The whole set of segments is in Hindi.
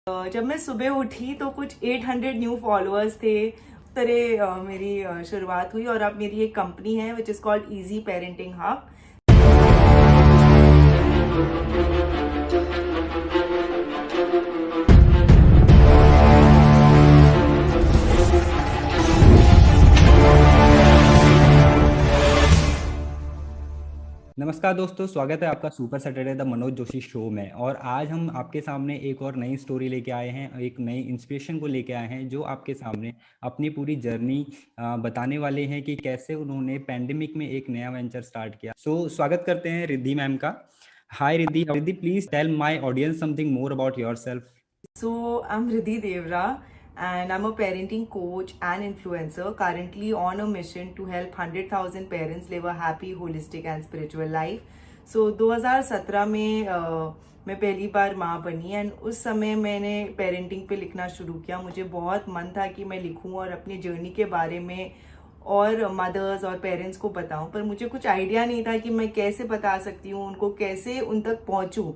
जब मैं सुबह उठी तो कुछ 800 न्यू फॉलोअर्स थे। तरह मेरी शुरुआत हुई और अब मेरी एक कंपनी है which is called easy parenting hub. नमस्कार दोस्तों, स्वागत है आपका super Saturday the Manoj Joshi show में। और आज हम आपके सामने एक और नई स्टोरी लेके आए हैं, एक नई इंस्पिरेशन को लेके आए हैं जो आपके सामने अपनी पूरी जर्नी बताने वाले हैं कि कैसे उन्होंने पैंडेमिक में एक नया वेंचर स्टार्ट किया। स्वागत करते हैं रिद्धि मैम का। Hi Riddhi, please tell my audience something more about yourself. So I'm Riddhi Devra and I'm a parenting coach and influencer currently on a mission to help 100,000 parents live a happy, holistic and spiritual life. So 2017 में मैं पहली बार माँ बनी एंड उस समय मैंने पेरेंटिंग पे लिखना शुरू किया। मुझे बहुत मन था कि मैं लिखूं और अपनी जर्नी के बारे में और मदर्स और पेरेंट्स को बताऊं, पर मुझे कुछ आइडिया नहीं था कि मैं कैसे बता सकती हूँ, उनको कैसे उन तक पहुँचूँ,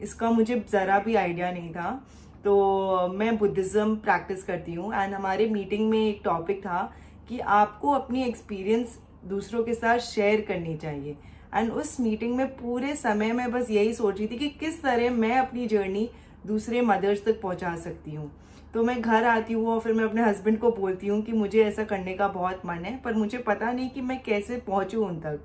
इसका मुझे ज़रा भी आइडिया नहीं था। तो मैं बुद्धिज़्म प्रैक्टिस करती हूँ एंड हमारे मीटिंग में एक टॉपिक था कि आपको अपनी एक्सपीरियंस दूसरों के साथ शेयर करनी चाहिए। एंड उस मीटिंग में पूरे समय मैं बस यही सोच रही थी कि किस तरह मैं अपनी जर्नी दूसरे मदर्स तक पहुंचा सकती हूँ। तो मैं घर आती हूँ और फिर मैं अपने हस्बैंड को बोलती हूँ कि मुझे ऐसा करने का बहुत मन है, पर मुझे पता नहीं कि मैं कैसे पहुँचूँ उन तक।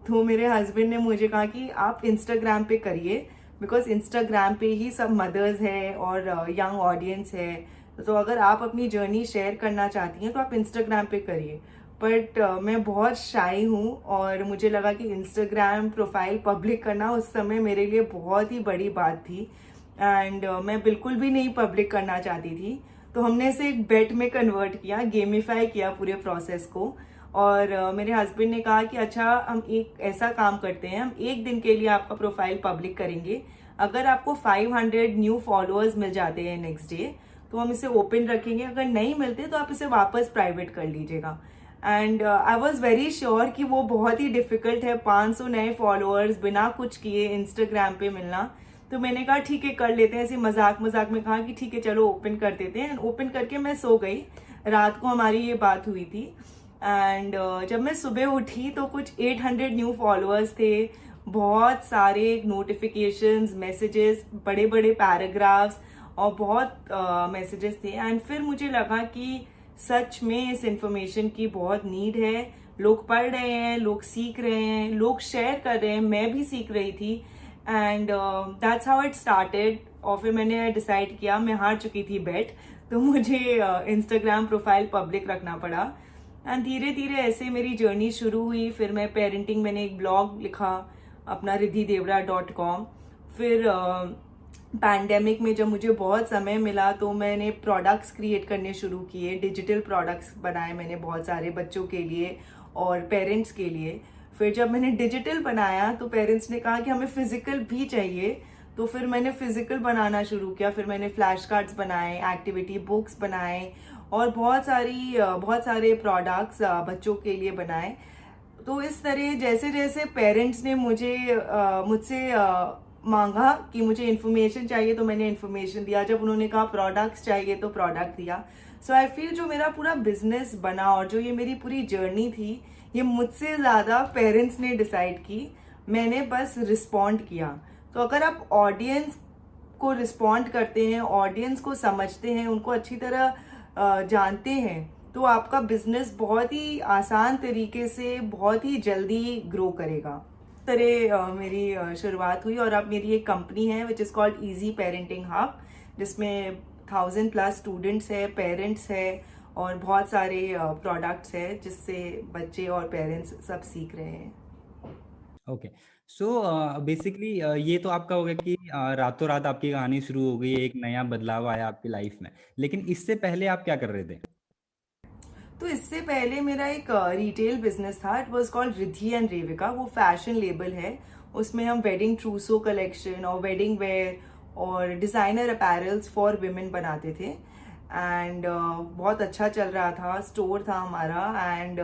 तो मेरे हस्बैंड ने मुझे कहा कि आप इंस्टाग्राम पे करिए, बिकॉज इंस्टाग्राम पे ही सब मदर्स है और यंग ऑडियंस है। तो अगर आप अपनी जर्नी शेयर करना चाहती हैं तो आप इंस्टाग्राम पे करिए। बट मैं बहुत शाई हूँ और मुझे लगा कि इंस्टाग्राम प्रोफाइल पब्लिक करना उस समय मेरे लिए बहुत ही बड़ी बात थी एंड मैं बिल्कुल भी नहीं पब्लिक करना चाहती थी। तो हमने इसे एक बेट में कन्वर्ट किया, गेमिफाई किया पूरे प्रोसेस को। और मेरे हस्बैंड ने कहा कि अच्छा, हम एक ऐसा काम करते हैं, हम एक दिन के लिए आपका प्रोफाइल पब्लिक करेंगे। अगर आपको 500 न्यू फॉलोअर्स मिल जाते हैं नेक्स्ट डे तो हम इसे ओपन रखेंगे, अगर नहीं मिलते तो आप इसे वापस प्राइवेट कर लीजिएगा। And I was very sure कि वो बहुत ही डिफिकल्ट है 500 नए फॉलोअर्स बिना कुछ किए इंस्टाग्राम पे मिलना। तो मैंने कहा ठीक है, कर लेते हैं। ऐसे मजाक मजाक में कहा कि ठीक है चलो ओपन कर देते हैं। ओपन करके मैं सो गई। रात को हमारी ये बात हुई थी एंड जब मैं सुबह उठी तो कुछ 800 न्यू फॉलोअर्स थे, बहुत सारे नोटिफिकेशंस, मैसेजेस, बड़े बड़े पैराग्राफ्स और बहुत मैसेजेस थे। एंड फिर मुझे लगा कि सच में इस इंफॉर्मेशन की बहुत नीड है। लोग पढ़ रहे हैं, लोग सीख रहे हैं, लोग शेयर कर रहे हैं, मैं भी सीख रही थी। And that's how it started. और फिर मैंने डिसाइड किया, मैं हार चुकी थी बेट, तो मुझे इंस्टाग्राम प्रोफाइल पब्लिक रखना पड़ा। एंड धीरे धीरे ऐसे मेरी जर्नी शुरू हुई। फिर मैं पेरेंटिंग, मैंने एक ब्लॉग लिखा अपना riddhidevra.com। फिर पैंडेमिक में जब मुझे बहुत समय मिला तो मैंने प्रोडक्ट्स क्रिएट करने शुरू किए, डिजिटल प्रोडक्ट्स बनाए मैंने बहुत सारे बच्चों के लिए और पेरेंट्स के लिए। फिर जब मैंने डिजिटल बनाया तो पेरेंट्स ने कहा कि हमें फिजिकल भी चाहिए, तो फिर मैंने फिजिकल बनाना शुरू किया। फिर मैंने फ्लैश कार्ड्स बनाए, एक्टिविटी बुक्स बनाए और बहुत सारे प्रोडक्ट्स बच्चों के लिए बनाए। तो इस तरह जैसे जैसे पेरेंट्स ने मुझसे मांगा कि मुझे इन्फॉर्मेशन चाहिए तो मैंने इन्फॉर्मेशन दिया। जब उन्होंने कहा प्रोडक्ट्स चाहिए तो प्रोडक्ट दिया। सो आई फील जो मेरा पूरा बिजनेस बना और जो ये मेरी पूरी जर्नी थी, ये मुझसे ज़्यादा पेरेंट्स ने डिसाइड की, मैंने बस रिस्पॉन्ड किया। तो अगर आप ऑडियंस को रिस्पॉन्ड करते हैं, ऑडियंस को समझते हैं, उनको अच्छी तरह जानते हैं, तो आपका बिजनेस बहुत ही आसान तरीके से बहुत ही जल्दी ग्रो करेगा। तरह मेरी शुरुआत हुई और अब मेरी एक कंपनी है which is called easy parenting hub, जिसमें 1000+ स्टूडेंट्स है, पेरेंट्स है और बहुत सारे प्रोडक्ट्स है जिससे बच्चे और पेरेंट्स सब सीख रहे हैं। ओके, सो बेसिकली ये तो आपका हो गया कि रातों रात आपकी कहानी शुरू हो गई, एक नया बदलाव आया आपकी लाइफ में। लेकिन इससे पहले आप क्या कर रहे थे? तो इससे पहले मेरा एक रिटेल बिजनेस था। It was called Riddhi and रेविका। वो फैशन लेबल है। उसमें हम वेडिंग ट्रूसो कलेक्शन और वेडिंग वेयर और डिज़ाइनर अपैरल्स फॉर विमेन बनाते थे। एंड बहुत अच्छा चल रहा था, स्टोर था हमारा। एंड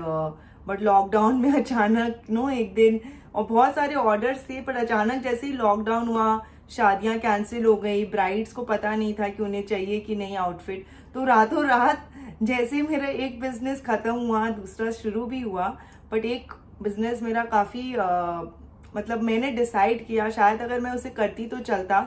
बट लॉकडाउन में अचानक एक दिन, और बहुत सारे ऑर्डर्स थे, पर अचानक जैसे ही लॉकडाउन हुआ, शादियां कैंसिल हो गई, ब्राइड्स को पता नहीं था कि उन्हें चाहिए कि नहीं आउटफिट। तो रातों रात जैसे मेरा एक बिजनेस खत्म हुआ, दूसरा शुरू भी हुआ, बट एक बिजनेस मेरा काफ़ी मतलब मैंने डिसाइड किया, शायद अगर मैं उसे करती तो चलता,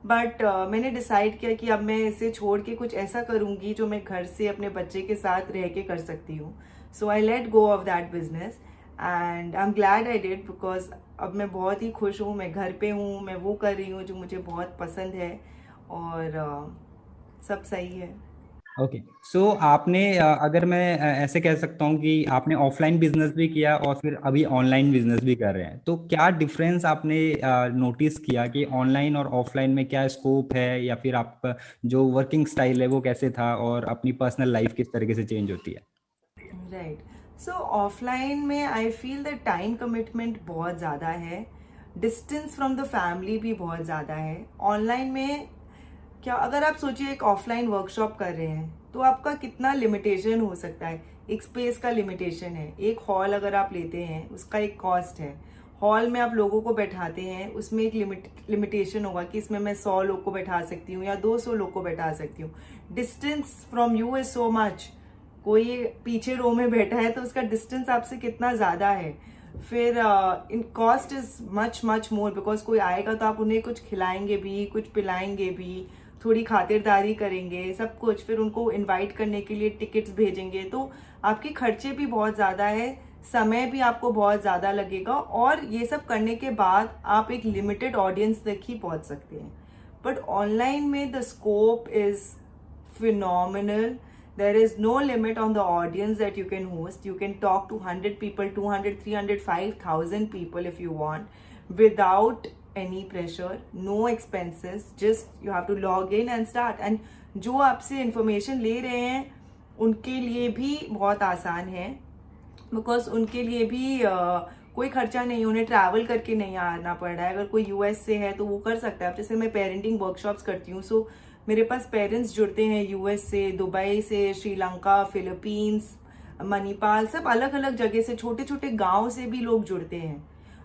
बट मैंने डिसाइड किया कि अब मैं इसे छोड़ के कुछ ऐसा करूंगी जो मैं घर से अपने बच्चे के साथ रह के कर सकती हूँ। So I let go of that business and I am glad I did, because अब मैं बहुत ही खुश हूँ, मैं घर पे हूँ, मैं वो कर रही हूँ जो मुझे बहुत पसंद है, और सब सही है। ओके। सो आपने अगर मैं ऐसे कह सकता हूँ कि आपने ऑफलाइन बिजनेस भी किया और फिर अभी ऑनलाइन बिजनेस भी कर रहे हैं, तो क्या डिफरेंस आपने नोटिस किया कि ऑनलाइन और ऑफलाइन में क्या स्कोप है, या फिर आप जो वर्किंग स्टाइल है वो कैसे था, और अपनी पर्सनल लाइफ किस तरीके से चेंज होती है? राइट। सो ऑफलाइन में I feel the time commitment बहुत ज़्यादा है, डिस्टेंस फ्रॉम द फैमिली भी बहुत ज़्यादा है। ऑनलाइन में क्या, अगर आप सोचिए एक ऑफलाइन वर्कशॉप कर रहे हैं तो आपका कितना लिमिटेशन हो सकता है। एक स्पेस का लिमिटेशन है, एक हॉल अगर आप लेते हैं उसका एक कॉस्ट है, हॉल में आप लोगों को बैठाते हैं उसमें एक लिमिटेशन होगा कि इसमें मैं 100 लोग को बैठा सकती हूँ या 200 लोग को बैठा सकती हूँ। Distance from you is so much. कोई पीछे रो में बैठा है तो उसका डिस्टेंस आपसे कितना ज्यादा है। फिर in cost is much much more, because कोई आएगा तो आप उन्हें कुछ खिलाएंगे भी, कुछ पिलाएंगे भी, थोड़ी खातिरदारी करेंगे, सब कुछ। फिर उनको इनवाइट करने के लिए टिकट्स भेजेंगे, तो आपके खर्चे भी बहुत ज़्यादा है, समय भी आपको बहुत ज़्यादा लगेगा, और ये सब करने के बाद आप एक लिमिटेड ऑडियंस तक ही पहुंच सकते हैं। बट ऑनलाइन में the scope is phenomenal. There is no limit on the audience that you can host. You can talk to 100 people, 200, 300, 5,000 people if you want, without any pressure, no expenses. Just you have to log in and start. And जो आपसे इंफॉर्मेशन ले रहे हैं उनके लिए भी बहुत आसान है, बिकॉज उनके लिए भी कोई खर्चा नहीं, उन्हें ट्रैवल करके नहीं आना पड़ रहा है। अगर कोई यूएस से है तो वो कर सकता है। अब जैसे मैं पेरेंटिंग वर्कशॉप्स करती हूँ, सो मेरे पास पेरेंट्स जुड़ते हैं यूएस से, दुबई से, श्रीलंका, फिलीपींस, मणिपाल, सब अलग अलग जगह से, छोटे छोटे गांव से भी लोग जुड़ते हैं।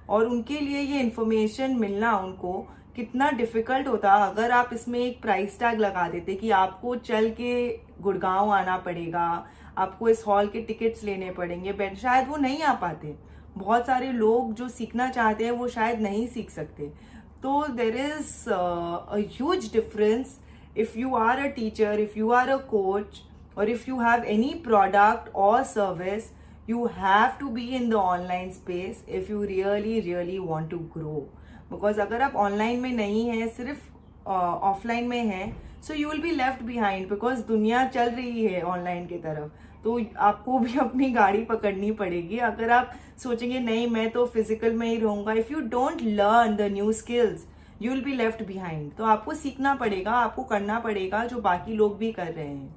और उनके लिए ये इन्फॉर्मेशन मिलना उनको कितना डिफिकल्ट होता अगर आप इसमें एक प्राइस टैग लगा देते कि आपको चल के गुड़गांव आना पड़ेगा, आपको इस हॉल के टिकट्स लेने पड़ेंगे, बट शायद वो नहीं आ पाते। बहुत सारे लोग जो सीखना चाहते हैं वो शायद नहीं सीख सकते। तो there is a huge difference if you are a teacher, if you are a coach, or if you have any product or service, you have to be in the online space if you really want to grow. Because अगर आप online में नहीं हैं, सिर्फ offline में हैं, so you will be left behind, because दुनिया चल रही है online की तरफ, तो आपको भी अपनी गाड़ी पकड़नी पड़ेगी। अगर आप सोचेंगे नहीं मैं तो फिजिकल में ही रहूंगा, if you don't learn the new skills, you will be left behind. तो आपको सीखना पड़ेगा, आपको करना पड़ेगा जो बाकी लोग भी कर रहे हैं।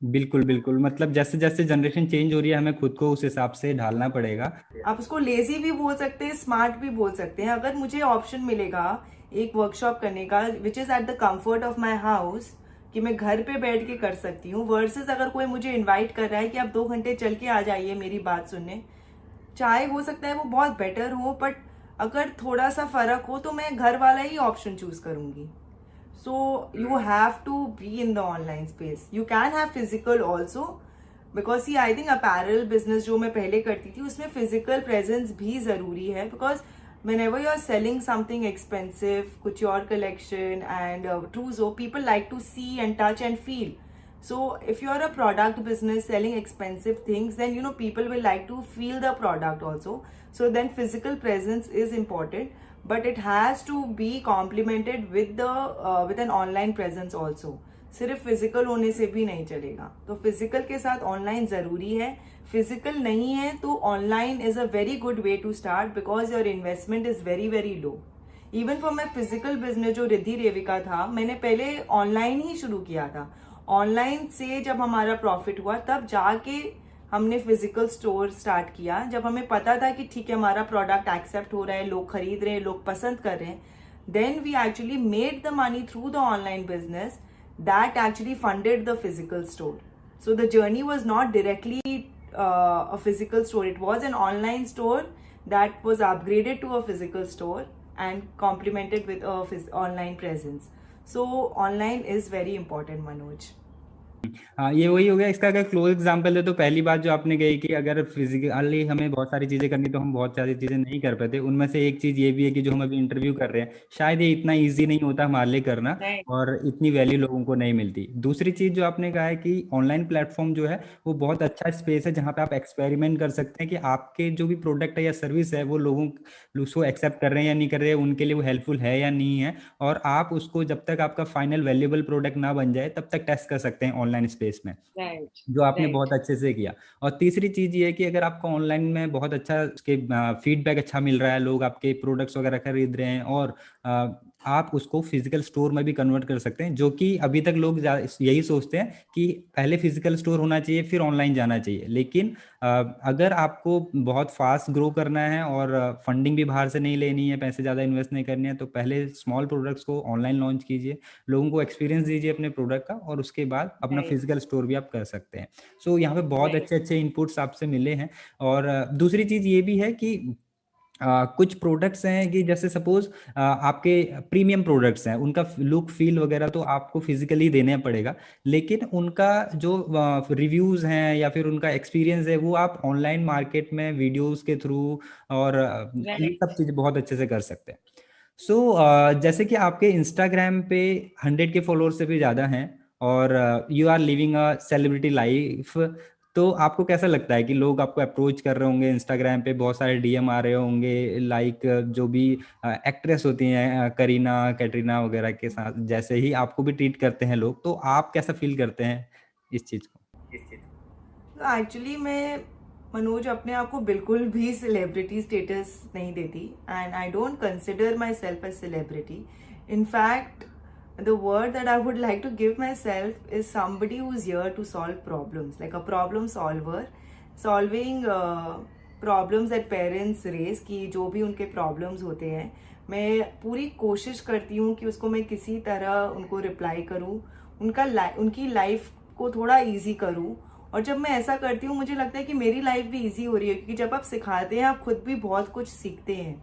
बिल्कुल बिल्कुल, मतलब जैसे जैसे जनरेशन चेंज हो रही है हमें खुद को उस हिसाब से ढालना पड़ेगा। आप उसको लेजी भी बोल सकते हैं, स्मार्ट भी बोल सकते हैं। अगर मुझे ऑप्शन मिलेगा एक वर्कशॉप करने का which is at the comfort of my house, कि मैं घर पे बैठ के कर सकती हूँ, वर्सेस अगर कोई मुझे इन्वाइट कर रहा है कि आप 2 घंटे चल के आ जाइए मेरी बात सुनने, चाहे हो सकता है वो बहुत बेटर हो, बट अगर थोड़ा सा फर्क हो तो मैं घर वाला ही ऑप्शन चूज करूंगी। So you have to be in the online space. You can have physical also, because see I think apparel business जो मैं पहले करती थी उसमें फिजिकल प्रेजेंस भी जरूरी है, because whenever you're selling something expensive, couture collection and trousseau, people like to see and touch and feel. So if you're a product business selling expensive things, then you know people will like to feel the product also. So then physical presence is important, but it has to be complemented with the with an online presence also. सिर्फ फिजिकल होने से भी नहीं चलेगा, तो फिजिकल के साथ ऑनलाइन जरूरी है। फिजिकल नहीं है तो online is a very good way to start, because your investment is very low. Even for my physical business जो रिद्धि रेविका था, मैंने पहले ऑनलाइन ही शुरू किया था। ऑनलाइन से जब हमारा प्रॉफिट हुआ तब जाके हमने फिजिकल स्टोर स्टार्ट किया, जब हमें पता था कि ठीक है हमारा प्रोडक्ट एक्सेप्ट हो रहा है, लोग खरीद रहे हैं, लोग पसंद कर रहे हैं। Then we actually made the money through the online business that actually funded the physical store. So the journey was not directly a physical store. It was an online store that was upgraded to a physical store, and complement it with a online presence. So online is very important, Manoj. हाँ, ये वही हो गया। इसका अगर क्लोज एग्जांपल है तो पहली बात जो आपने कही कि अगर फिजिकली हमें बहुत सारी चीज़ें करनी तो हम बहुत सारी चीज़ें नहीं कर पाते। उनमें से एक चीज़ ये भी है कि जो हम अभी इंटरव्यू कर रहे हैं शायद ये इतना इजी नहीं होता हमारे लिए करना, Right. और इतनी वैल्यू लोगों को नहीं मिलती। दूसरी चीज़ जो आपने कहा है कि ऑनलाइन प्लेटफॉर्म जो है वो बहुत अच्छा स्पेस है जहाँ पे आप एक्सपेरिमेंट कर सकते हैं कि आपके जो भी प्रोडक्ट है या सर्विस है वो लोगों उसको एक्सेप्ट कर रहे हैं या नहीं कर रहे हैं, उनके लिए वो हेल्पफुल है या नहीं है। और आप उसको जब तक आपका फाइनल वैल्यूएबल प्रोडक्ट ना बन जाए तब तक टेस्ट कर सकते हैं ऑनलाइन स्पेस में, Right. जो आपने Right. बहुत अच्छे से किया। और तीसरी चीज़ ये है कि अगर आपको ऑनलाइन में बहुत अच्छा उसके फीडबैक अच्छा मिल रहा है, लोग आपके प्रोडक्ट्स वगैरह खरीद रहे हैं, और आप उसको फिजिकल स्टोर में भी कन्वर्ट कर सकते हैं, जो कि अभी तक लोग यही सोचते हैं कि पहले फिजिकल स्टोर होना चाहिए फिर ऑनलाइन जाना चाहिए। लेकिन अगर आपको बहुत फास्ट ग्रो करना है और फंडिंग भी बाहर से नहीं लेनी है, पैसे ज़्यादा इन्वेस्ट नहीं करनी है, तो पहले स्मॉल प्रोडक्ट्स को ऑनलाइन लॉन्च कीजिए, लोगों को एक्सपीरियंस दीजिए अपने प्रोडक्ट का, और उसके बाद अपना Right. फिजिकल स्टोर भी आप कर सकते हैं। सो यहाँ पे बहुत Right. अच्छे अच्छे इनपुट्स आपसे मिले हैं। और दूसरी चीज़ ये भी है कि कुछ प्रोडक्ट्स हैं कि जैसे सपोज आपके प्रीमियम प्रोडक्ट्स हैं, उनका लुक फील वगैरह तो आपको फिजिकली देना पड़ेगा, लेकिन उनका जो रिव्यूज़ हैं या फिर उनका एक्सपीरियंस है वो आप ऑनलाइन मार्केट में वीडियोस के थ्रू और ये Right. सब चीज़ें बहुत अच्छे से कर सकते हैं। सो जैसे कि आपके इंस्टाग्राम पे 100 के फॉलोअर्स से भी ज़्यादा हैं, और you are living a celebrity life, तो आपको कैसा लगता है कि लोग आपको अप्रोच कर रहे होंगे इंस्टाग्राम पे, बहुत सारे डीएम आ रहे होंगे, लाइक जो भी एक्ट्रेस होती हैं करीना कैटरीना वगैरह के साथ जैसे ही आपको भी ट्रीट करते हैं लोग, तो आप कैसा फील करते हैं इस चीज़ को? तो एक्चुअली मैं, मनोज, अपने आप को बिल्कुल भी सेलिब्रिटी स्टेटस नहीं देती, and I don't consider myself as celebrity. In fact the word that I would like to give myself is somebody who's here to solve problems, like a problem solver, solving problems that parents raise, कि जो भी उनके problems होते हैं मैं पूरी कोशिश करती हूँ कि उसको मैं किसी तरह उनको रिप्लाई करूँ, उनकी लाइफ को थोड़ा इजी करूँ. और जब मैं ऐसा करती हूँ मुझे लगता है कि मेरी लाइफ भी इजी हो रही है, क्योंकि जब आप सिखाते हैं आप खुद भी बहुत कुछ सीखते हैं.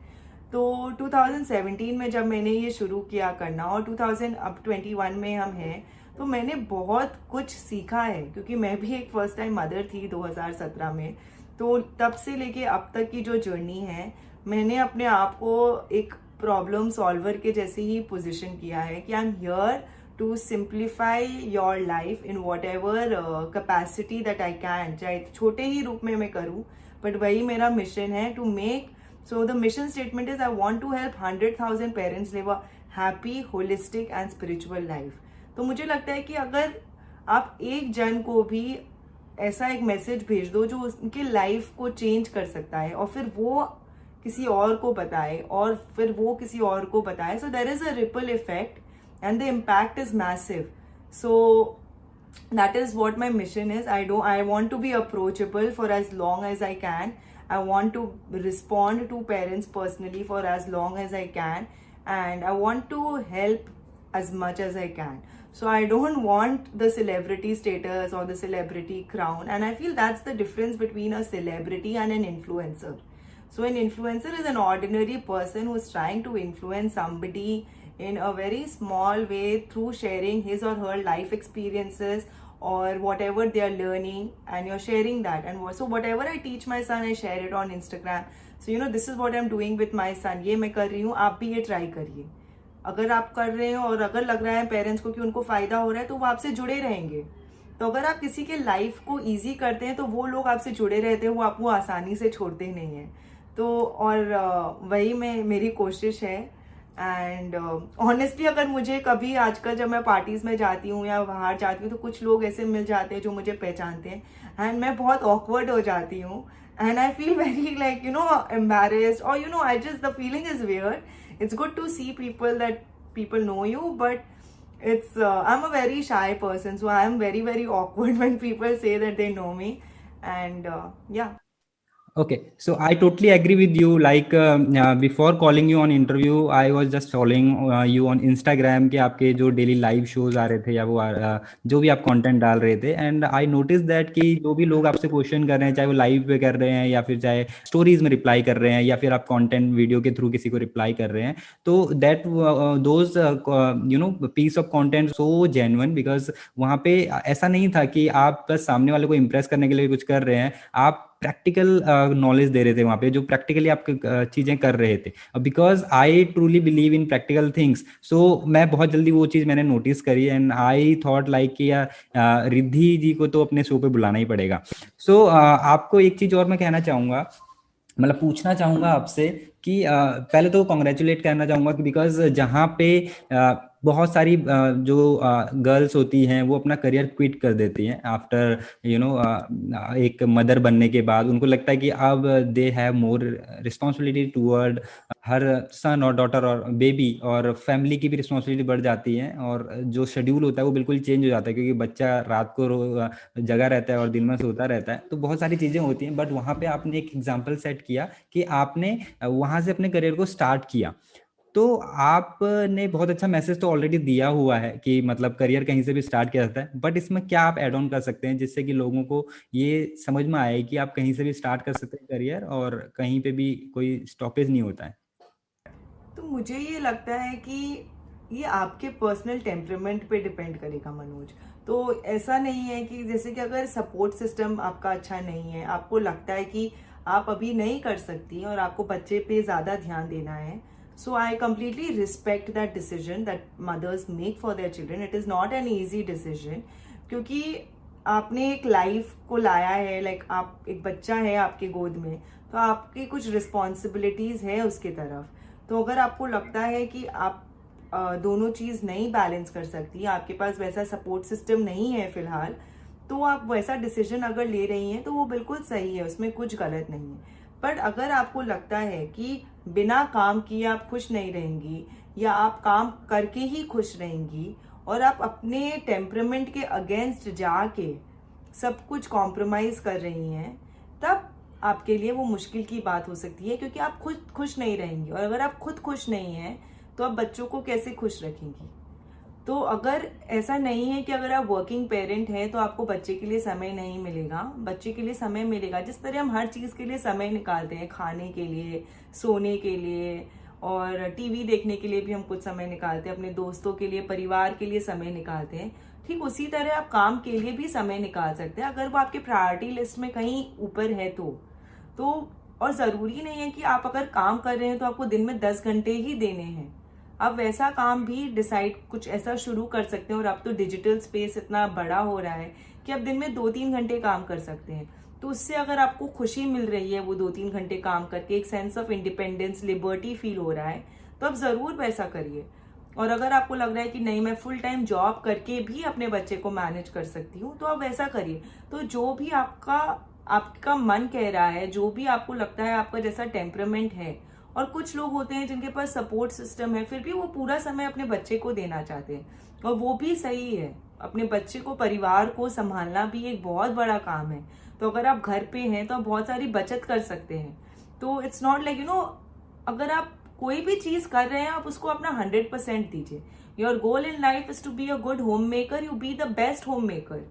तो 2017 में जब मैंने ये शुरू किया करना, और 2021 में हम हैं, तो मैंने बहुत कुछ सीखा है, क्योंकि मैं भी एक फर्स्ट टाइम मदर थी 2017 में. तो तब से लेके अब तक की जो जर्नी है, मैंने अपने आप को एक प्रॉब्लम सॉल्वर के जैसे ही पोजीशन किया है कि I am here to simplify your life in whatever capacity that I can, चाहे छोटे ही रूप में मैं करूँ, बट वही मेरा मिशन है, to make. So the mission statement is I want to help 100,000 parents live a happy, holistic and spiritual life. तो मुझे लगता है कि अगर आप एक जन को भी ऐसा एक मैसेज भेज दो जो उनके लाइफ को चेंज कर सकता है, और फिर वो किसी और को बताए, और फिर वो किसी और को बताए, so there is a ripple effect and the impact is massive. So that is what my mission is. I want to be approachable for as long as I can. I want to respond to parents personally for as long as I can, and I want to help as much as I can. So I don't want the celebrity status or the celebrity crown, and I feel that's the difference between a celebrity and an influencer. So an influencer is an ordinary person who's trying to influence somebody in a very small way through sharing his or her life experiences or whatever they are learning, and you're sharing that. And so whatever I teach my son, I share it on Instagram. So this is what I'm doing with my son, ये मैं कर रही हूँ, आप भी ये ट्राई करिए. अगर आप कर रहे हो और अगर लग रहा है पेरेंट्स को कि उनको फायदा हो रहा है, तो वो आपसे जुड़े रहेंगे. तो अगर आप किसी के लाइफ को ईजी करते हैं तो वो लोग आपसे जुड़े रहते हैं, वो आपको आसानी से छोड़ते नहीं हैं. तो और वही मेरी कोशिश है. एंड ऑनेस्टली अगर मुझे कभी आजकल जब मैं पार्टीज में जाती हूँ या बाहर जाती हूँ, तो कुछ लोग ऐसे मिल जाते हैं जो मुझे पहचानते हैं, एंड मैं बहुत ऑकवर्ड हो जाती हूँ, and I feel very like embarrassed, और I just, the feeling is weird. It's good to see people that people know you, but I'm a very shy person, so I am very very awkward when people say that they know me, and yeah. Okay, so I totally agree with you. Like before calling you on interview, I was just following you on Instagram के आपके जो डेली लाइव शोज आ रहे थे या वो जो भी आप कंटेंट डाल रहे थे, एंड आई नोटिस दैट कि जो भी लोग आपसे क्वेश्चन कर रहे हैं, चाहे वो लाइव पे कर रहे हैं या फिर चाहे स्टोरीज में रिप्लाई कर रहे हैं या फिर आप कंटेंट वीडियो के थ्रू किसी को रिप्लाई कर रहे हैं, तो that those piece of content so genuine, because वहाँ पे ऐसा नहीं था कि आप बस सामने वाले को इम्प्रेस करने के लिए कुछ कर रहे हैं, आप प्रैक्टिकल नॉलेज दे रहे थे वहाँ पे, जो प्रैक्टिकली आप चीज़ें कर रहे थे। Because I truly believe in practical things, so मैं बहुत जल्दी वो चीज़ मैंने नोटिस करी, एंड आई थॉट लाइक कि रिद्धि जी को तो अपने शो पे बुलाना ही पड़ेगा। सो आपको एक चीज़ और मैं कहना चाहूँगा, मतलब पूछना चाहूँगा आपसे कि पहले तो कॉन्ग्रेचुलेट करना चाहूँगा, बिकॉज जहाँ पे बहुत सारी जो गर्ल्स होती हैं वो अपना करियर क्विट कर देती हैं आफ्टर एक मदर बनने के बाद। उनको लगता है कि अब they have more responsibility toward her son और डॉटर और बेबी, और फैमिली की भी रिस्पॉन्सिबिलिटी बढ़ जाती है, और जो शेड्यूल होता है वो बिल्कुल चेंज हो जाता है, क्योंकि बच्चा रात को जगा रहता है और दिन में सोता रहता है, तो बहुत सारी चीज़ें होती हैं। बट वहाँ पे आपने एक एग्जाम्पल सेट किया कि आपने वहाँ से अपने करियर को स्टार्ट किया, तो आपने बहुत अच्छा मैसेज तो ऑलरेडी दिया हुआ है कि मतलब करियर कहीं से भी स्टार्ट किया जाता है, बट इसमें क्या आप ऐड ऑन कर सकते हैं जिससे कि लोगों को ये समझ में आए कि आप कहीं से भी स्टार्ट कर सकते हैं करियर, और कहीं पे भी कोई स्टॉपेज नहीं होता है? तो मुझे ये लगता है कि ये आपके पर्सनल टेम्परामेंट पे डिपेंड करेगा मनोज। तो ऐसा नहीं है कि जैसे कि अगर सपोर्ट सिस्टम आपका अच्छा नहीं है, आपको लगता है कि आप अभी नहीं कर सकती और आपको बच्चे पे ज़्यादा ध्यान देना है, so I completely respect that decision that mothers make for their children. It is not an easy decision, क्योंकि आपने एक लाइफ को लाया है, लाइक आप एक बच्चा है आपके गोद में, तो आपकी कुछ रिस्पॉन्सिबिलिटीज है उसके तरफ। तो अगर आपको लगता है कि आप दोनों चीज नहीं बैलेंस कर सकती, आपके पास वैसा सपोर्ट सिस्टम नहीं है फिलहाल, तो आप वैसा डिसीजन अगर ले रही हैं तो वो बिल्कुल सही है, उसमें कुछ गलत नहीं है। पर अगर आपको लगता है कि बिना काम किए आप खुश नहीं रहेंगी, या आप काम करके ही खुश रहेंगी, और आप अपने टेम्परामेंट के अगेंस्ट जाके सब कुछ कॉम्प्रोमाइज कर रही हैं, तब आपके लिए वो मुश्किल की बात हो सकती है, क्योंकि आप खुद खुश नहीं रहेंगी, और अगर आप खुद खुश नहीं हैं तो आप बच्चों को कैसे खुश रखेंगी। तो अगर ऐसा नहीं है कि अगर आप वर्किंग पेरेंट हैं तो आपको बच्चे के लिए समय नहीं मिलेगा, बच्चे के लिए समय मिलेगा। जिस तरह हम हर चीज़ के लिए समय निकालते हैं, खाने के लिए, सोने के लिए, और टीवी देखने के लिए भी हम कुछ समय निकालते हैं, अपने दोस्तों के लिए, परिवार के लिए समय निकालते हैं, ठीक उसी तरह आप काम के लिए भी समय निकाल सकते हैं, अगर वो आपके प्रायोरिटी लिस्ट में कहीं ऊपर है तो। और ज़रूरी नहीं है कि आप अगर काम कर रहे हैं तो आपको दिन में 10 घंटे ही देने हैं। आप वैसा काम भी डिसाइड कुछ ऐसा शुरू कर सकते हैं, और अब तो डिजिटल स्पेस इतना बड़ा हो रहा है कि आप दिन में 2-3 घंटे काम कर सकते हैं। तो उससे अगर आपको खुशी मिल रही है वो 2-3 घंटे काम करके, एक sense of independence, liberty feel हो रहा है, तो आप ज़रूर वैसा करिए। और अगर आपको लग रहा है कि नहीं, मैं फुल टाइम जॉब करके भी अपने बच्चे को मैनेज कर सकती हूँ, तो आप वैसा करिए। तो जो भी आपका मन कह रहा है, जो भी आपको लगता है, आपका जैसा टेम्परामेंट है। और कुछ लोग होते हैं जिनके पास सपोर्ट सिस्टम है, फिर भी वो पूरा समय अपने बच्चे को देना चाहते हैं, और वो भी सही है। अपने बच्चे को, परिवार को संभालना भी एक बहुत बड़ा काम है। तो अगर आप घर पे हैं तो आप बहुत सारी बचत कर सकते हैं। तो इट्स नॉट लाइक अगर आप कोई भी चीज कर रहे हैं, आप उसको अपना 100% दीजिए। Your goal in life is to be a good homemaker, you be the best homemaker.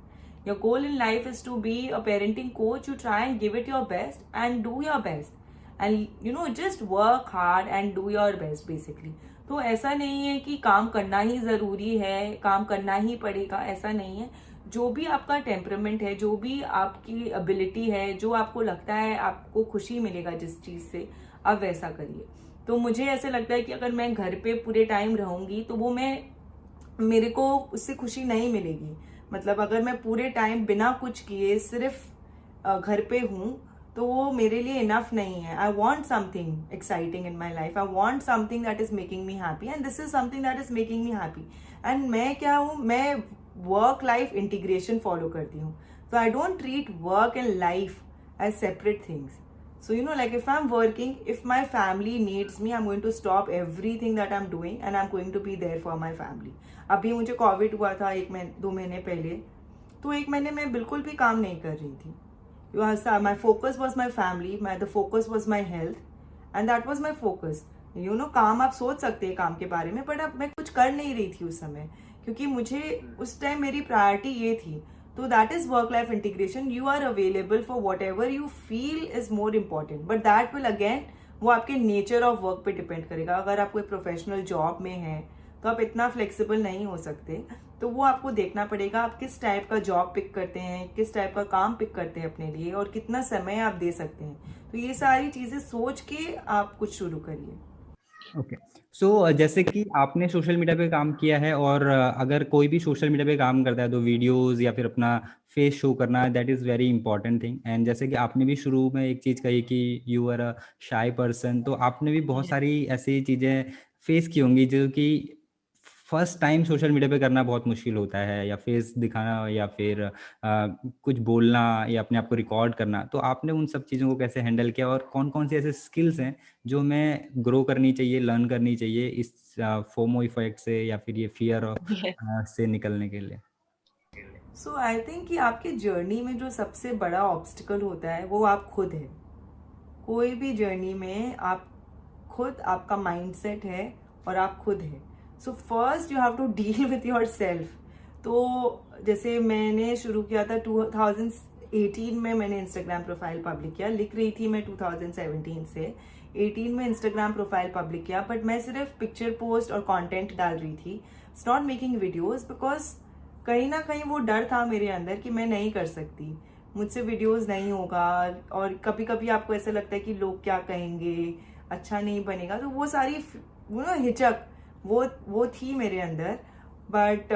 Your goal in life is to be a parenting coach. You try and give it your best and do your best. And just work hard and do your best basically. तो ऐसा नहीं है कि काम करना ही जरूरी है, काम करना ही पड़ेगा, ऐसा नहीं है। जो भी आपका टेम्परामेंट है, जो भी आपकी एबिलिटी है, जो आपको लगता है आपको खुशी मिलेगा जिस चीज से, आप वैसा करिए। तो मुझे ऐसे लगता है कि अगर मैं घर पे पूरे टाइम रहूंगी तो वो मेरे को उससे खुशी नहीं मिलेगी। मतलब अगर मैं पूरे टाइम बिना कुछ किए सिर्फ घर पे हूँ, तो वो मेरे लिए इनफ नहीं है। I want something exciting in my life, I want something that is making me happy, and this is something that is making me happy. And मैं क्या हूँ, मैं वर्क लाइफ इंटीग्रेशन फॉलो करती हूँ। तो I don't treat work and life as separate things. So, like if I'm working, if my family needs me, I'm going to stop everything that I'm doing and I'm going to be there for my family. अभी मुझे कोविड हुआ था 2 महीने पहले, तो 1 महीने में बिल्कुल भी काम नहीं कर रही थी, My focus was my family, the focus was my health, and that was my focus. काम आप सोच सकते हैं काम के बारे में, बट अब मैं कुछ कर नहीं रही थी उस समय, क्योंकि मुझे उस टाइम मेरी प्रायोरिटी ये थी. तो that is work life integration. You are available for whatever you feel is more important, but that will again, वो आपके नेचर ऑफ वर्क पे डिपेंड करेगा. अगर आप कोई प्रोफेशनल जॉब में हैं तो आप इतना फ्लेक्सिबल नहीं हो सकते. तो वो आपको देखना पड़ेगा आप किस टाइप का जॉब पिक करते हैं, किस टाइप का काम पिक करते हैं अपने लिए, और कितना समय आप दे सकते हैं. तो ये सारी चीजें सोच के आप कुछ शुरू करिए. ओके. सो जैसे कि आपने सोशल मीडिया पे काम किया है, और अगर कोई भी सोशल मीडिया पे काम करता है तो वीडियोस या फिर अपना फेस शो करना, that is very important thing. And जैसे कि आपने भी शुरू में एक चीज़ कही कि यू आर अ शाई पर्सन, तो आपने भी बहुत सारी ऐसी चीज़ें फेस की होंगी जो कि फर्स्ट टाइम सोशल मीडिया पे करना बहुत मुश्किल होता है, या फेस दिखाना, या फिर कुछ बोलना, या अपने आप को रिकॉर्ड करना. तो आपने उन सब चीज़ों को कैसे हैंडल किया, और कौन कौन से ऐसे स्किल्स हैं जो हमें ग्रो करनी चाहिए, लर्न करनी चाहिए इस फोमो इफेक्ट से, या फिर ये फियर से निकलने के लिए? सो आई थिंक कि आपके जर्नी में जो सबसे बड़ा ऑब्स्टिकल होता है वो आप खुद है. कोई भी जर्नी में आप खुद, आपका माइंडसेट है और आप खुद है. So first you have to deal with yourself. तो जैसे मैंने शुरू किया था 2018 में, मैंने इंस्टाग्राम प्रोफाइल पब्लिक किया. लिख रही थी मैं 2017 से. 18 में इंस्टाग्राम प्रोफाइल पब्लिक किया, बट मैं सिर्फ पिक्चर पोस्ट और कंटेंट डाल रही थी. It's not making videos, because कहीं ना कहीं वो डर था मेरे अंदर कि मैं नहीं कर सकती, मुझसे वीडियोस नहीं होगा. और कभी कभी आपको ऐसा लगता है कि लोग क्या कहेंगे, अच्छा नहीं बनेगा. तो वो सारी वो ना हिचक वो थी मेरे अंदर. बट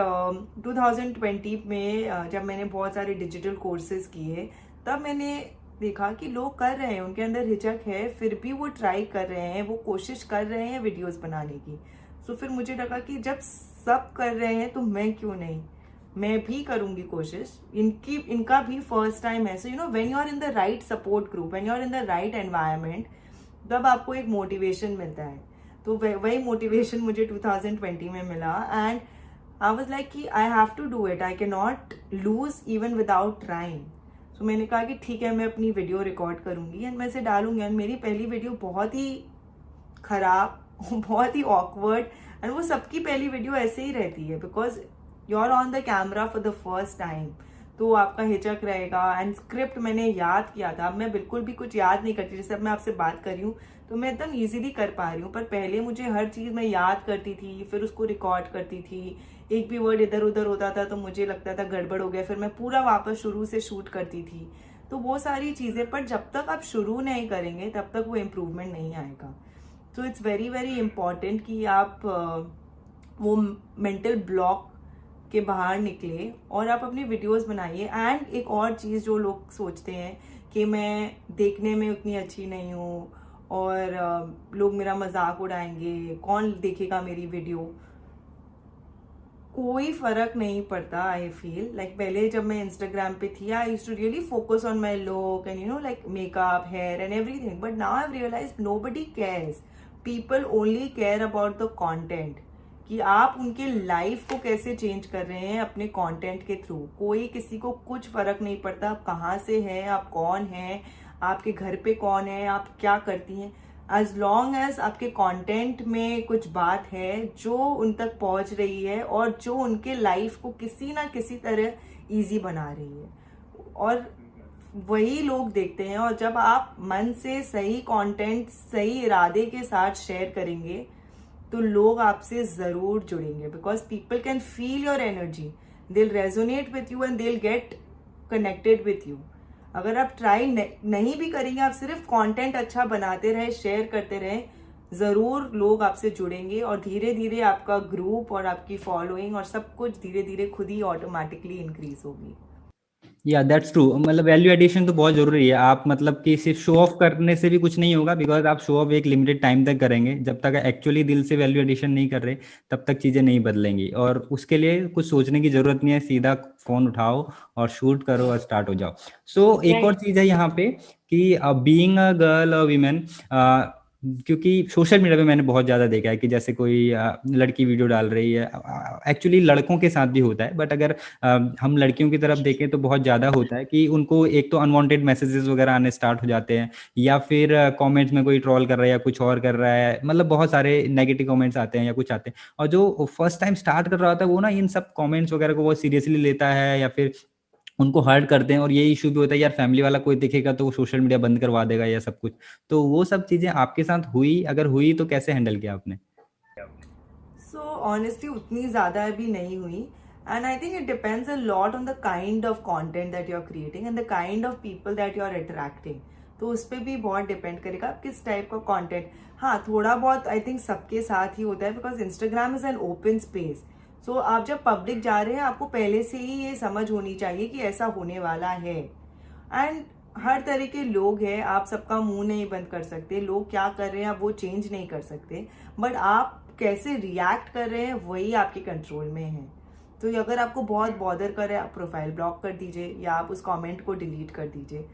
2020 में जब मैंने बहुत सारे डिजिटल कोर्सेज किए, तब मैंने देखा कि लोग कर रहे हैं, उनके अंदर हिचक है, फिर भी वो ट्राई कर रहे हैं, वो कोशिश कर रहे हैं वीडियोस बनाने की. सो फिर मुझे लगा कि जब सब कर रहे हैं तो मैं क्यों नहीं, मैं भी करूंगी कोशिश. इनका भी फर्स्ट टाइम है. So when you are in the right support group, when you are in the right environment, तब आपको एक मोटिवेशन मिलता है. तो वही मोटिवेशन मुझे 2020 में मिला. एंड आई वाज लाइक कि I have to do it, I can not lose even without trying. तो मैंने कहा कि ठीक है, मैं अपनी वीडियो रिकॉर्ड करूंगी एंड मैं इसे डालूंगी. एंड मेरी पहली वीडियो बहुत ही खराब, बहुत ही ऑकवर्ड, एंड वो सबकी पहली वीडियो ऐसे ही रहती है, because you are on the camera for the first time. तो आपका हिचक रहेगा. एंड स्क्रिप्ट मैंने याद किया था. अब मैं बिल्कुल भी कुछ याद नहीं करती. जैसे अब मैं आपसे बात कर रही हूँ तो मैं एकदम इजीली कर पा रही हूँ, पर पहले मुझे हर चीज मैं याद करती थी, फिर उसको रिकॉर्ड करती थी. एक भी वर्ड इधर उधर होता था तो मुझे लगता था गड़बड़ हो गया, फिर मैं पूरा वापस शुरू से शूट करती थी. तो वो सारी चीजें, पर जब तक आप शुरू नहीं करेंगे तब तक वो इम्प्रूवमेंट नहीं आएगा. तो इट्स वेरी वेरी इंपॉर्टेंट कि आप वो मेंटल ब्लॉक के बाहर निकले और आप अपनी वीडियोस बनाइए. एंड एक और चीज़ जो लोग सोचते हैं कि मैं देखने में उतनी अच्छी नहीं हूँ और लोग मेरा मजाक उड़ाएंगे, कौन देखेगा मेरी वीडियो. कोई फर्क नहीं पड़ता. आई फील लाइक पहले जब मैं इंस्टाग्राम पे थी, I used to really focus on my look and like makeup, hair and everything. But now I have realized nobody cares. People only care about the content, कि आप उनके लाइफ को कैसे चेंज कर रहे हैं अपने कंटेंट के थ्रू. कोई किसी को कुछ फर्क नहीं पड़ता आप कहाँ से हैं, आप कौन हैं, आपके घर पे कौन है, आप क्या करती हैं. एज लॉन्ग एज आपके कंटेंट में कुछ बात है जो उन तक पहुंच रही है और जो उनके लाइफ को किसी ना किसी तरह इजी बना रही है, और वही लोग देखते हैं. और जब आप मन से सही कंटेंट सही इरादे के साथ शेयर करेंगे तो लोग आपसे जरूर जुड़ेंगे, because people can feel your energy, they will resonate with you and they will get connected with you. अगर आप ट्राई नहीं भी करेंगे, आप सिर्फ कंटेंट अच्छा बनाते रहे, शेयर करते रहे, जरूर लोग आपसे जुड़ेंगे और धीरे धीरे आपका ग्रुप और आपकी फॉलोइंग और सब कुछ धीरे धीरे खुद ही ऑटोमेटिकली इंक्रीज होगी. या दैट्स ट्रू. मतलब वैल्यू एडिशन तो बहुत जरूरी है. आप मतलब कि सिर्फ शो ऑफ करने से भी कुछ नहीं होगा, बिकॉज आप शो ऑफ एक लिमिटेड टाइम तक करेंगे. जब तक एक्चुअली दिल से वैल्यू एडिशन नहीं कर रहे तब तक चीज़ें नहीं बदलेंगी, और उसके लिए कुछ सोचने की जरूरत नहीं है. सीधा फोन उठाओ और शूट करो और स्टार्ट हो जाओ. सो एक और चीज़ है यहाँ पे कि बीइंग अ गर्ल और वीमेन, क्योंकि सोशल मीडिया पे मैंने बहुत ज़्यादा देखा है कि जैसे कोई लड़की वीडियो डाल रही है, एक्चुअली लड़कों के साथ भी होता है, बट अगर हम लड़कियों की तरफ देखें तो बहुत ज़्यादा होता है कि उनको एक तो अनवांटेड मैसेजेस वगैरह आने स्टार्ट हो जाते हैं, या फिर कमेंट्स में कोई ट्रोल कर रहा है या कुछ और कर रहा है, मतलब बहुत सारे नेगेटिव कमेंट्स आते हैं या कुछ आते हैं, और जो फर्स्ट टाइम स्टार्ट कर रहा होता है वो ना इन सब कमेंट्स वगैरह को बहुत सीरियसली लेता है, या फिर उनको हर्ट करते हैं, और ये इशू भी होता है यार फैमिली वाला कोई दिखेगा तो वो सोशल मीडिया बंद करवा देगा या सब कुछ। तो वो सब चीज़ें आपके साथ हुई? अगर हुई तो कैसे हैंडल किया आपने? सो ऑनेस्टली उतनी ज़्यादा भी नहीं हुई, and I think it depends a lot on the kind of content that you are creating and the kind of people that you are attracting. तो उस पर भी बहुत डिपेंड करेगा आप किस टाइप का कंटेंट। हाँ, थोड़ा बहुत आई थिंक सबके साथ ही होता है, because Instagram is an open space. So आप जब पब्लिक जा रहे हैं आपको पहले से ही ये समझ होनी चाहिए कि ऐसा होने वाला है, एंड हर तरह के लोग हैं, आप सबका मुंह नहीं बंद कर सकते, लोग क्या कर रहे हैं आप वो चेंज नहीं कर सकते, बट आप कैसे रिएक्ट कर रहे हैं वही आपके कंट्रोल में है। तो अगर आपको बहुत बॉदर करे आप प्रोफाइल ब्लॉक कर दीजिए या आप उस कमेंट को डिलीट कर दीजिए।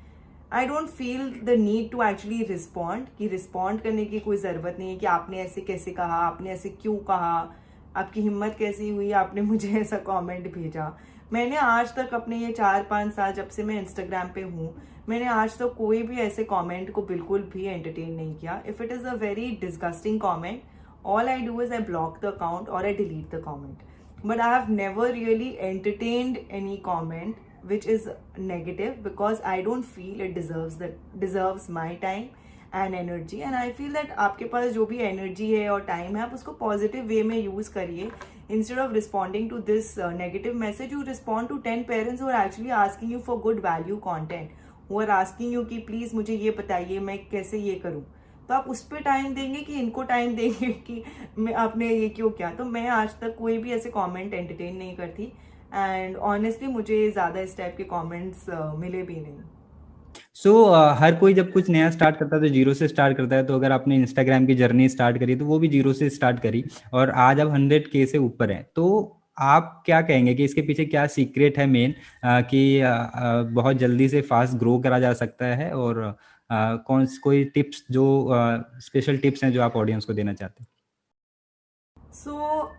I don't feel the need to actually respond, कि रिस्पॉन्ड करने की कोई ज़रूरत नहीं है कि आपने ऐसे कैसे कहा, आपने ऐसे क्यों कहा, आपकी हिम्मत कैसी हुई, आपने मुझे ऐसा कमेंट भेजा। मैंने आज तक अपने ये 4-5 साल जब से मैं इंस्टाग्राम पे हूँ, मैंने आज तक कोई भी ऐसे कमेंट को बिल्कुल भी एंटरटेन नहीं किया। If it is a very disgusting comment, all I do is I block the account or I delete the comment. But I have never really entertained any comment which is negative, because I don't feel it deserves my time and energy. And I feel that आपके पास जो भी energy है और time है आप उसको positive way में use करिए. Instead of responding to this negative message, you respond to 10 parents who are actually asking you for good value content, who are asking you कि please मुझे ये बताइए मैं कैसे ये करूँ। तो आप उस पर टाइम देंगे कि इनको टाइम देंगे कि मैं आपने ये क्यों किया। तो मैं आज तक कोई भी ऐसे कमेंट एंटरटेन नहीं करती, एंड ऑनेस्टली मुझे ज़्यादा इस टाइप के कमेंट्स मिले भी नहीं। सो हर कोई जब कुछ नया स्टार्ट करता है तो जीरो से स्टार्ट करता है, तो अगर आपने इंस्टाग्राम की जर्नी स्टार्ट करी तो वो भी जीरो से स्टार्ट करी, और आज आप 100K से ऊपर हैं, तो आप क्या कहेंगे कि इसके पीछे क्या सीक्रेट है मेन, कि बहुत जल्दी से फास्ट ग्रो करा जा सकता है, और कोई टिप्स जो स्पेशल टिप्स हैं जो आप ऑडियंस को देना चाहते हैं?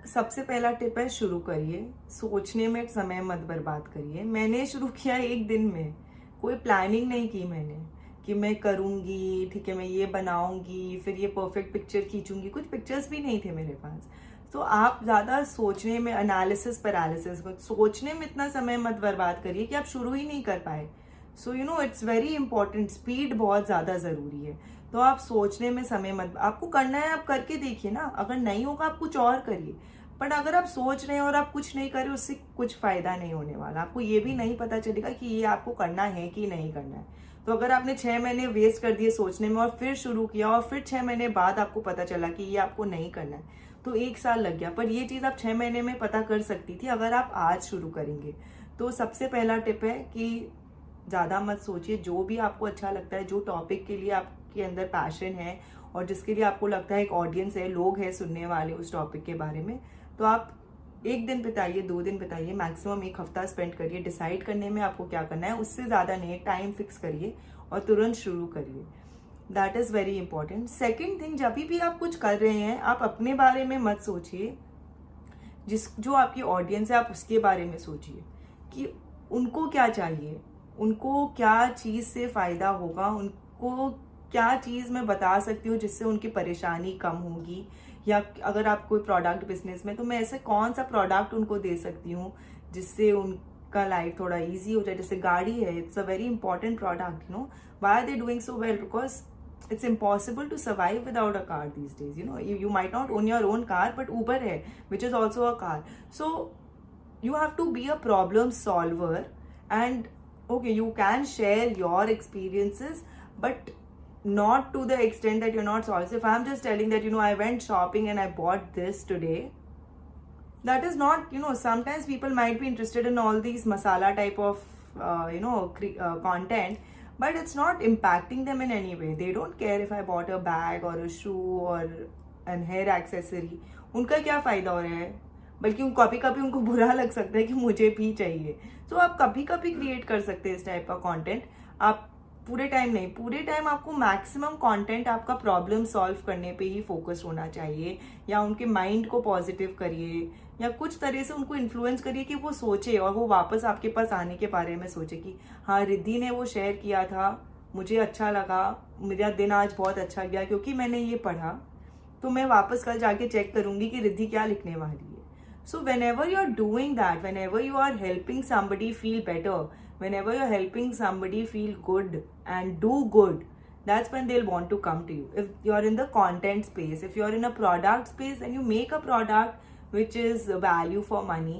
सबसे पहला टिप है शुरू करिए, सोचने में समय मत बर्बाद करिए। मैंने शुरू किया एक दिन में, कोई प्लानिंग नहीं की मैंने कि मैं करूँगी, ठीक है मैं ये बनाऊँगी फिर ये परफेक्ट पिक्चर खींचूंगी, कुछ पिक्चर्स भी नहीं थे मेरे पास। तो आप ज़्यादा सोचने में, एनालिसिस पैरालिसिस, सोचने में इतना समय मत बर्बाद करिए कि आप शुरू ही नहीं कर पाए। So you know it's very important, speed बहुत ज़्यादा ज़रूरी है। तो आप सोचने में समय मत, आपको करना है आप करके देखिए ना, अगर नहीं होगा आप कुछ और करिए। बट अगर आप सोच रहे हैं और आप कुछ नहीं कर रहे, उससे कुछ फायदा नहीं होने वाला। आपको ये भी नहीं पता चलेगा कि ये आपको करना है कि नहीं करना है। तो अगर आपने 6 महीने वेस्ट कर दिए सोचने में और फिर शुरू किया और फिर 6 महीने बाद आपको पता चला कि ये आपको नहीं करना है, तो 1 साल लग गया। पर ये चीज़ आप 6 महीने में पता कर सकती थी अगर आप आज शुरू करेंगे। तो सबसे पहला टिप है कि ज़्यादा मत सोचिए, जो भी आपको अच्छा लगता है, जो टॉपिक के लिए आपके अंदर पैशन है और जिसके लिए आपको लगता है एक ऑडियंस है, लोग हैं सुनने वाले उस टॉपिक के बारे में, तो आप 1 दिन बिताइए, 2 दिन बिताइए, मैक्सिमम 1 हफ्ता स्पेंड करिए डिसाइड करने में आपको क्या करना है। उससे ज़्यादा नहीं, एक टाइम फिक्स करिए और तुरंत शुरू करिए। That is very important. Second thing, जब भी आप कुछ कर रहे हैं आप अपने बारे में मत सोचिए, जो आपकी ऑडियंस है आप उसके बारे में सोचिए कि उनको क्या चाहिए, उनको क्या चीज़ से फ़ायदा होगा, उनको क्या चीज़ मैं बता सकती हूँ जिससे उनकी परेशानी कम होगी। या अगर आप कोई प्रोडक्ट बिजनेस में, तो मैं ऐसे कौन सा प्रोडक्ट उनको दे सकती हूँ जिससे उनका लाइफ थोड़ा इजी हो जाए। जैसे गाड़ी है, it's a very important product, you know. Why are they doing so well? Because it's impossible to survive without a car these days. You know, you might not own your own car, but Uber hai, which is also a car. So you have to be a problem solver, and okay, you can share your experiences, but not to the extent that you're not solving. So if I'm just telling that, you know, I went shopping and I bought this today, that is not, you know, sometimes people might be interested in all these masala type of content, but it's not impacting them in any way. They don't care if I bought a bag or a shoe or an hair accessory. उनका क्या फ़ायदा हो रहा है? बल्कि कभी कभी उनको बुरा लग सकता है कि मुझे भी चाहिए। तो आप कभी कभी क्रिएट कर सकते हैं इस टाइप का कंटेंट। आप पूरे टाइम नहीं, पूरे टाइम आपको मैक्सिमम कंटेंट आपका प्रॉब्लम सॉल्व करने पे ही फोकस होना चाहिए, या उनके माइंड को पॉजिटिव करिए, या कुछ तरह से उनको इन्फ्लुएंस करिए कि वो सोचे और वो वापस आपके पास आने के बारे में सोचे कि हाँ, रिद्धि ने वो शेयर किया था, मुझे अच्छा लगा, मेरा दिन आज बहुत अच्छा गया क्योंकि मैंने ये पढ़ा, तो मैं वापस कल जाके चेक करूंगी कि रिद्धि क्या लिखने वाली है. So whenever you're doing that, whenever you are helping somebody feel better, whenever you're helping somebody feel good and do good, that's when they'll want to come to you. If you're in the content space, if you're in a product space, and you make a product which is value for money,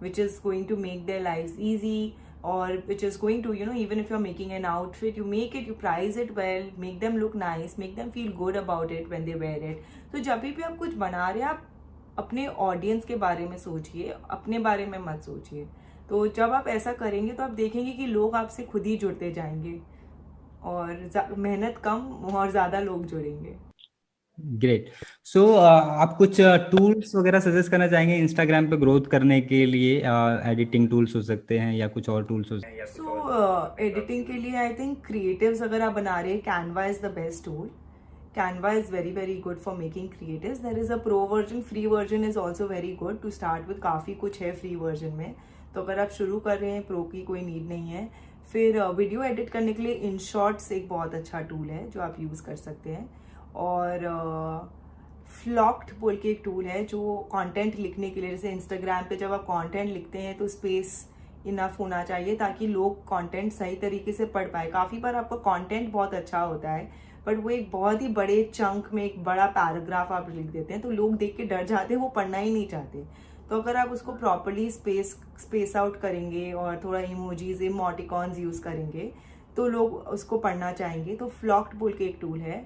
which is going to make their lives easy, or which is going to, even if you're making an outfit, you make it, you price it well, make them look nice, make them feel good about it when they wear it. तो जब भी आप कुछ बना रहे हैं, आप अपने ऑडियंस के बारे में सोचिए, अपने बारे में मत सोचिए. तो जब आप ऐसा करेंगे तो आप देखेंगे कि लोग आपसे खुद ही जुड़ते जाएंगे, और मेहनत कम और ज़्यादा लोग जुड़ेंगे. ग्रेट. सो आप कुछ टूल्स वगैरह सजेस्ट करना चाहेंगे इंस्टाग्राम पे ग्रोथ करने के लिए? एडिटिंग टूल्स हो सकते हैं या कुछ और टूल्स हो सकते हैं? सो एडिटिंग के लिए आई थिंक क्रिएटिव्स अगर आप बना रहे हैं, Canva is the best tool. Canva is very very good for making creatives. There is a pro version, free version is also very good to start with. काफ़ी कुछ है free version में, तो अगर आप शुरू कर रहे हैं, प्रो की कोई नीड नहीं है. फिर वीडियो एडिट करने के लिए InShots एक बहुत अच्छा टूल है जो आप यूज़ कर सकते हैं. और फ्लॉक्ट बोल के एक टूल है जो कंटेंट लिखने के लिए, जैसे इंस्टाग्राम पे जब आप कंटेंट लिखते हैं तो स्पेस इनफ होना चाहिए ताकि लोग कंटेंट सही तरीके से पढ़ पाए. काफ़ी बार आपका कंटेंट बहुत अच्छा होता है, बट वो एक बहुत ही बड़े चंक में एक बड़ा पैराग्राफ आप लिख देते हैं, तो लोग देख के डर जाते हैं, वो पढ़ना ही नहीं चाहते. तो अगर आप उसको प्रॉपरली स्पेस आउट करेंगे और थोड़ा इमोजीज, इमोटिकॉन्स यूज़ करेंगे, तो लोग उसको पढ़ना चाहेंगे. तो फ्लॉक्ट बोल के एक टूल है.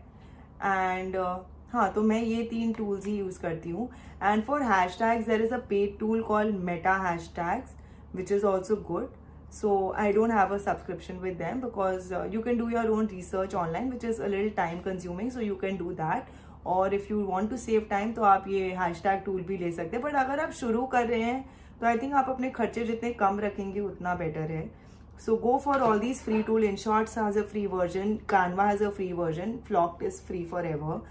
एंड हाँ, तो मैं ये 3 टूल्स ही यूज़ करती हूँ. And for hashtags there is a paid tool called Meta hashtags which is also good. So I don't have a subscription with them because you can do your own research online, which is a little time consuming, so you can do that. और if you want to save time तो आप ये हैशटैग टूल भी ले सकते हैं. बट अगर आप शुरू कर रहे हैं तो आई थिंक आप अपने खर्चे जितने कम रखेंगे उतना बेटर है. So go for all these free tool. InShots has a free version, Canva has a free version, Flocked is free forever.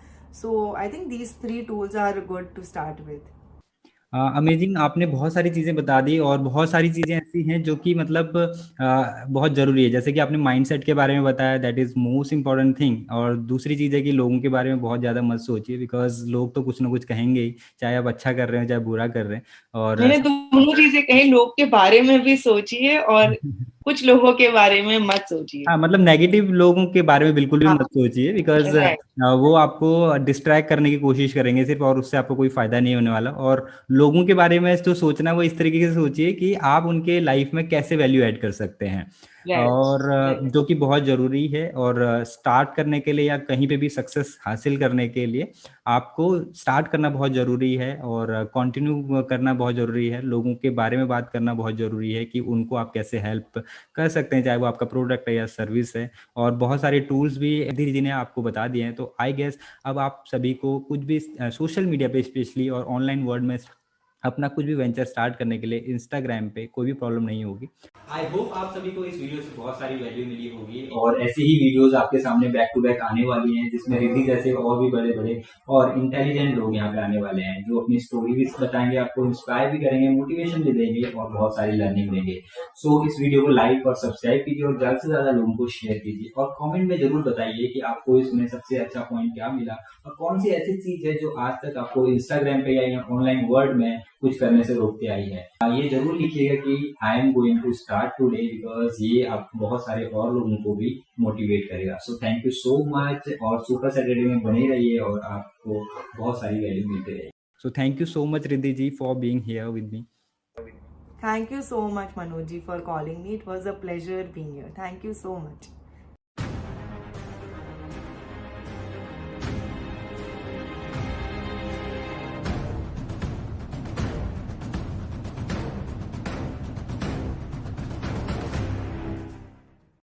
So I think these 3 tools are good to start with. Amazing. आपने बहुत सारी चीज़ें बता दी और बहुत सारी चीज़ें ऐसी हैं जो कि मतलब बहुत ज़रूरी है. जैसे कि आपने माइंडसेट के बारे में बताया, that is most important thing. और दूसरी चीज़ है कि लोगों के बारे में बहुत ज़्यादा मत सोचिए, बिकॉज लोग तो कुछ ना कुछ कहेंगे ही, चाहे आप अच्छा कर रहे हो चाहे बुरा कर रहे हैं. और मैंने दोनों चीजें कही, लोग के बारे में भी सोचिए और कुछ लोगों के बारे में मत सोचिए. हाँ, मतलब नेगेटिव लोगों के बारे में बिल्कुल भी हाँ, मत सोचिए, बिकॉज राइट. वो आपको डिस्ट्रैक्ट करने की कोशिश करेंगे सिर्फ, और उससे आपको कोई फायदा नहीं होने वाला. और लोगों के बारे में जो सोचना है वो इस तरीके से सोचिए कि आप उनके लाइफ में कैसे वैल्यू ऐड कर सकते हैं. और जो कि बहुत ज़रूरी है. और स्टार्ट करने के लिए या कहीं पे भी सक्सेस हासिल करने के लिए आपको स्टार्ट करना बहुत ज़रूरी है और कंटिन्यू करना बहुत ज़रूरी है. लोगों के बारे में बात करना बहुत ज़रूरी है कि उनको आप कैसे हेल्प कर सकते हैं, चाहे वो आपका प्रोडक्ट है या सर्विस है. और बहुत सारे टूल्स भी धीरे धीरे आपको बता दिए हैं. तो आई गेस अब आप सभी को कुछ भी सोशल मीडिया पे स्पेशली और ऑनलाइन वर्ल्ड में अपना कुछ भी वेंचर स्टार्ट करने के लिए इंस्टाग्राम पे कोई भी प्रॉब्लम नहीं होगी. आई होप आप सभी को इस वीडियो से बहुत सारी वैल्यू मिली होगी. और ऐसे ही वीडियोस आपके सामने बैक टू बैक आने वाली हैं, जिसमें रिद्धि जैसे और भी बड़े बड़े और इंटेलिजेंट लोग यहाँ पे आने वाले हैं, जो अपनी स्टोरी भी बताएंगे, आपको इंस्पायर भी करेंगे, मोटिवेशन भी देंगे और बहुत सारी लर्निंग देंगे. सो इस वीडियो को लाइक और सब्सक्राइब कीजिए और ज्यादा से ज्यादा लोगों को शेयर कीजिए. और कॉमेंट में जरूर बताइए कि आपको इसमें सबसे अच्छा पॉइंट क्या मिला और कौन सी ऐसी चीज है जो आज तक आपको इंस्टाग्राम पे या ऑनलाइन वर्ल्ड में कुछ करने से रोकते आई है. ये जरूर लिखिएगा कि I am going to start today, because ये आप बहुत सारे और लोगों को भी मोटिवेट करेगा. सो थैंक यू सो मच. और सुपर सैटरडे में बने रहिए और आपको बहुत सारी वैल्यू मिलती रहेगी. So thank you so much Riddhi ji for being here with me. Thank you so much, Manoj ji, for calling me. It was a pleasure being here. Thank you so much.